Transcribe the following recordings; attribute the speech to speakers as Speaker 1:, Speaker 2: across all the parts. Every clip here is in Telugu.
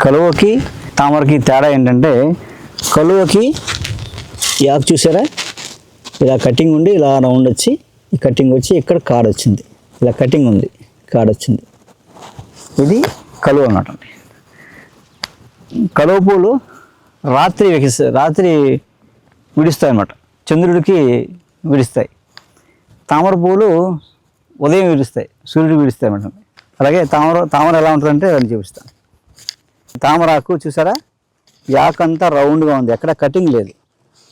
Speaker 1: కలువకి తామరకి తేడా ఏంటంటే కలువకి ఈ ఆకు చూసారా ఇలా కటింగ్ ఉండి ఇలా రౌండ్ వచ్చి ఈ కటింగ్ వచ్చి ఇక్కడ కాడ వచ్చింది, ఇలా కటింగ్ ఉంది కాడ వచ్చింది. ఇది కలువ అన్నమాట. కలువ పూలు రాత్రి విడుస్తాయి అన్నమాట, చంద్రుడికి విడుస్తాయి. తామర పూలు ఉదయం విడుస్తాయి, సూర్యుడికి విడుస్తాయి అన్నమాట. అలాగే తామర ఎలా ఉంటుందంటే అని చూపిస్తాను. తామరాకు చూసారా, ఈ ఆకు అంతా రౌండ్గా ఉంది, ఎక్కడ కటింగ్ లేదు,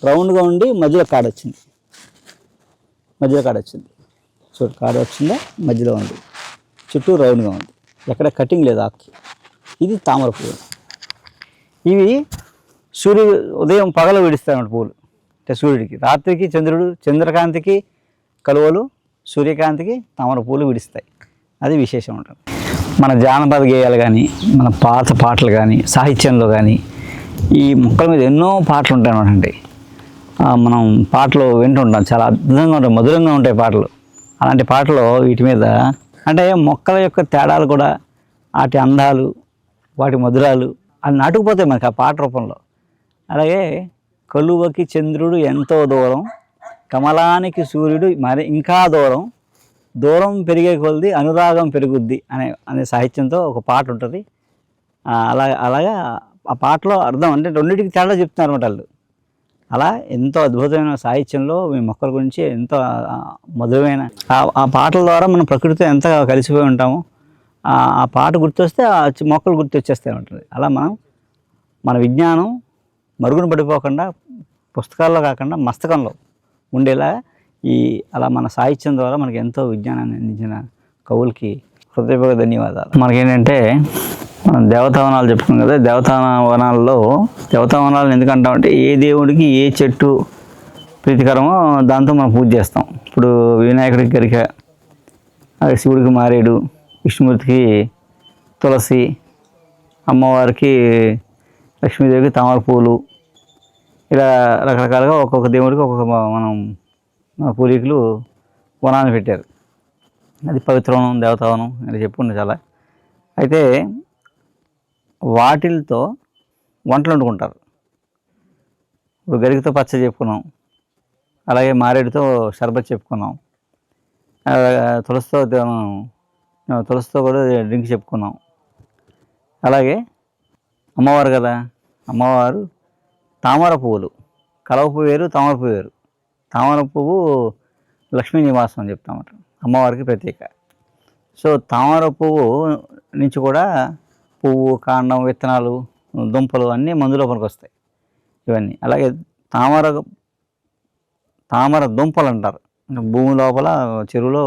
Speaker 1: రౌండ్గా ఉండి మధ్యలో కాడ వచ్చింది. చూడు కాడ వచ్చిందా, మధ్యలో ఉంది, చుట్టూ రౌండ్గా ఉంది, ఎక్కడ కటింగ్ లేదు ఆకుకి. ఇది తామర పువ్వులు. ఇవి ఉదయం పగలు విడుస్తాయి అన్నమాట పూలు, అంటే సూర్యుడికి. రాత్రికి చంద్రకాంతికి కలువలు, సూర్యకాంతికి తామర పూలు విడుస్తాయి. అది విశేషం ఉంటుంది. మన జానపద గేయాలు కానీ, మన పాత పాటలు కానీ, సాహిత్యంలో కానీ ఈ మొక్కల మీద ఎన్నో పాటలు ఉంటాయి అన్నమాట. అండి మనం పాటలు వింటుంటాం, చాలా అద్భుతంగా ఉంటాయి, మధురంగా ఉంటాయి పాటలు. అలాంటి పాటలు వీటి మీద అంటే మొక్కల యొక్క తేడాలు కూడా, వాటి అందాలు, వాటి మధురాలు అది నాటుకుపోతాయి మనకి ఆ పాట రూపంలో. అలాగే కలువకి చంద్రుడు ఎంతో దూరం, కమలానికి సూర్యుడు మరి ఇంకా దూరం, దూరం పెరిగే కొలది అనురాగం పెరుగుద్ది అనే సాహిత్యంతో ఒక పాట ఉంటుంది. అలాగా ఆ పాటలో అర్థం అంటే రెండింటికి తేడా చెప్తున్నారు అన్నమాట వాళ్ళు. అలా ఎంతో అద్భుతమైన సాహిత్యంలో మీ మొక్కల గురించి ఎంతో మధురమైన ఆ పాటల ద్వారా మనం ప్రకృతితో ఎంత కలిసిపోయి ఉంటామో ఆ పాట గుర్తొస్తే ఆ మొక్కలు గుర్తొచ్చేస్తాయి ఉంటుంది. అలా మన విజ్ఞానం మరుగున పడిపోకుండా పుస్తకాల్లో కాకుండా మస్తకంలో ఉండేలా అలా మన సాహిత్యం ద్వారా మనకి ఎంతో విజ్ఞానాన్ని అందించిన కవులకి హృదయపూర్వక ధన్యవాదాలు. మనకేంటంటే మనం దేవతావనాలు చెప్పుకున్నాం కదా, దేవతావనాలను ఎందుకంటామంటే ఏ దేవుడికి ఏ చెట్టు ప్రీతికరమో దాంతో మనం పూజ చేస్తాం. ఇప్పుడు వినాయకుడికి గరిక, శివుడికి మారేడు, విష్ణుమూర్తికి తులసి, అమ్మవారికి లక్ష్మీదేవికి తామర పూలు, ఇలా రకరకాలుగా ఒక్కొక్క దేవుడికి ఒక్కొక్క మన పూర్వీకులు వనాన్ని పెట్టారు. అది పవిత్రవనం, దేవతావనం అని చెప్పుకున్నాం చాలా. అయితే వాటిలతో వంటలు వండుకుంటారు. ఇప్పుడు గరికతో పచ్చడి చెప్పుకున్నాం, అలాగే మారేడుతో షర్బత్ చెప్పుకున్నాం, తులసితో కూడా డ్రింక్ చెప్పుకున్నాం. అలాగే అమ్మవారు కదా, అమ్మవారు తామర పువ్వులు, కలవ పువ్వు వేరు, తామర పువ్వు వేరు. తామర పువ్వు లక్ష్మీ నివాసం అని చెప్తామట, అమ్మవారికి ప్రత్యేక. సో తామర పువ్వు నుంచి కూడా పువ్వు, కాండం, విత్తనాలు, దుంపలు అన్నీ మందు లోపలికి వస్తాయి ఇవన్నీ. అలాగే తామర దుంపలు అంటారు, భూమి లోపల చెరువులో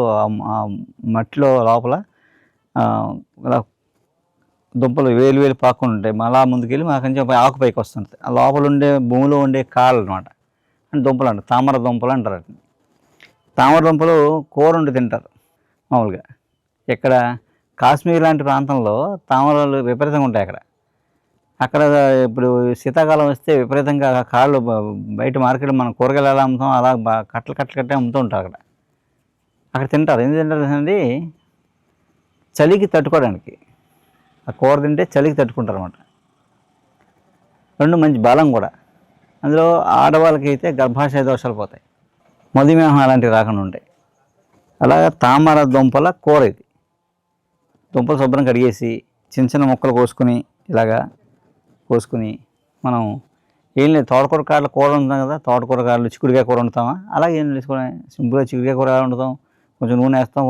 Speaker 1: మట్టిలో లోపల దుంపలు వేలు పాకుని ఉంటాయి. అలా ముందుకెళ్ళి మా కొంచెం ఆకుపైకి వస్తుంటాయి. ఆ లోపల ఉండే భూమిలో ఉండే కాళ్ళు అనమాట, అంటే దుంపలు అంటారు, తామర దుంపలు అంటారు. తామర దుంపలు కూర వండి తింటారు మామూలుగా. ఇక్కడ కాశ్మీర్ లాంటి ప్రాంతంలో తామరలు విపరీతంగా ఉంటాయి అక్కడ ఇప్పుడు శీతాకాలం వస్తే విపరీతంగా కాళ్ళు బయట మార్కెట్లో మనం కూరగాయలు ఎలా అమ్ముతాం అలా కట్టలు అమ్ముతూ ఉంటారు అక్కడ తింటారు. ఎందుకు తింటారు అండి, చలికి తట్టుకోవడానికి. ఆ కూర తింటే చలికి తట్టుకుంటారు అన్నమాట. రెండు మంచి బలం కూడా. అందులో ఆడవాళ్ళకి అయితే గర్భాశయ దోషాలు పోతాయి, మధుమేహం అలాంటివి రాకుండా ఉంటాయి. అలాగే తామర దుంపల కూర ఇది. దుంపలు శుభ్రం కడిగేసి చిన్న ముక్కలు కోసుకుని మనం ఏం లేదు, తోటకూర కాడలు కూర వండుతాం కదా, తోటకూర కాడలు చిక్కుడుకాయ కూర వండుతామా, అలాగే ఏం తీసుకొని సింపుల్గా చిక్కుడుకాయ కూర వండుతాం. కొంచెం నూనె వేస్తాం,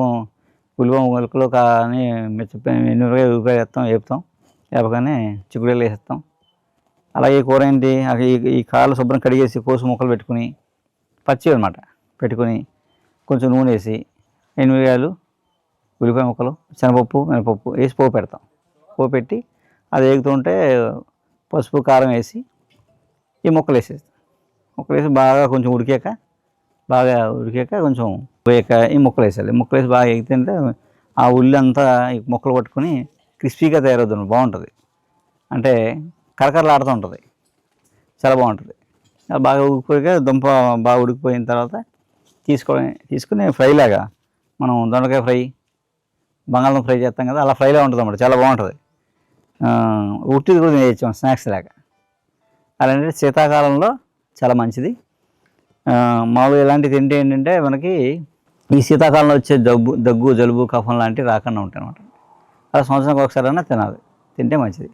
Speaker 1: ఉల్లిపాయ ముక్కలు కానీ ఉల్లిపాయ వేస్తాం, వేపగానే చిక్కుడుకాయలు వేసేస్తాం. అలాగే కూర ఏంటి, ఈ కాళ్ళు శుభ్రం కడిగేసి కోసు ముక్కలు పెట్టుకుని పచ్చివి అనమాట పెట్టుకుని కొంచెం నూనె వేసి ఎనిమిరకాయలు, ఉల్లిపాయ ముక్కలు, శనగపప్పు, మినపప్పు వేసి పోపు పెడతాం. పోపు పెట్టి అది వేగుతుంటే పసుపు, కారం వేసి ఈ ముక్కలు వేసేస్తాం. ముక్కలు వేసి బాగా కొంచెం ఉడికాక కొంచెం పోయాక ఈ ముక్కలు వేసేయాలి. ముక్కలు వేసి బాగా ఎగితే ఆ ఉల్లి అంతా ఈ ముక్కలు పట్టుకొని క్రిస్పీగా తయారవుతుంది, బాగుంటుంది. అంటే కరకరలాడుతూ ఉంటుంది, చాలా బాగుంటుంది. బాగా ఉడికిపోయాక దుంప బాగా ఉడికిపోయిన తర్వాత తీసుకుని ఫ్రైలాగా మనం దొండకాయ ఫ్రై, బంగాళదుంప ఫ్రై చేస్తాం కదా, అలా ఫ్రైలా ఉంటుంది అన్నమాట, చాలా బాగుంటుంది. ఉట్టిది కూడా తినేయచ్చు స్నాక్స్ లాగా. అలాంటి శీతాకాలంలో చాలా మంచిది. మామూలుగా ఇలాంటివి తింటే ఏంటంటే మనకి ఈ శీతాకాలంలో వచ్చే దగ్గు జలుబు కఫం లాంటివి రాకుండా ఉంటాయి అన్నమాట. అలా సంవత్సరానికి ఒకసారైనా తినాలి, తింటే మంచిది.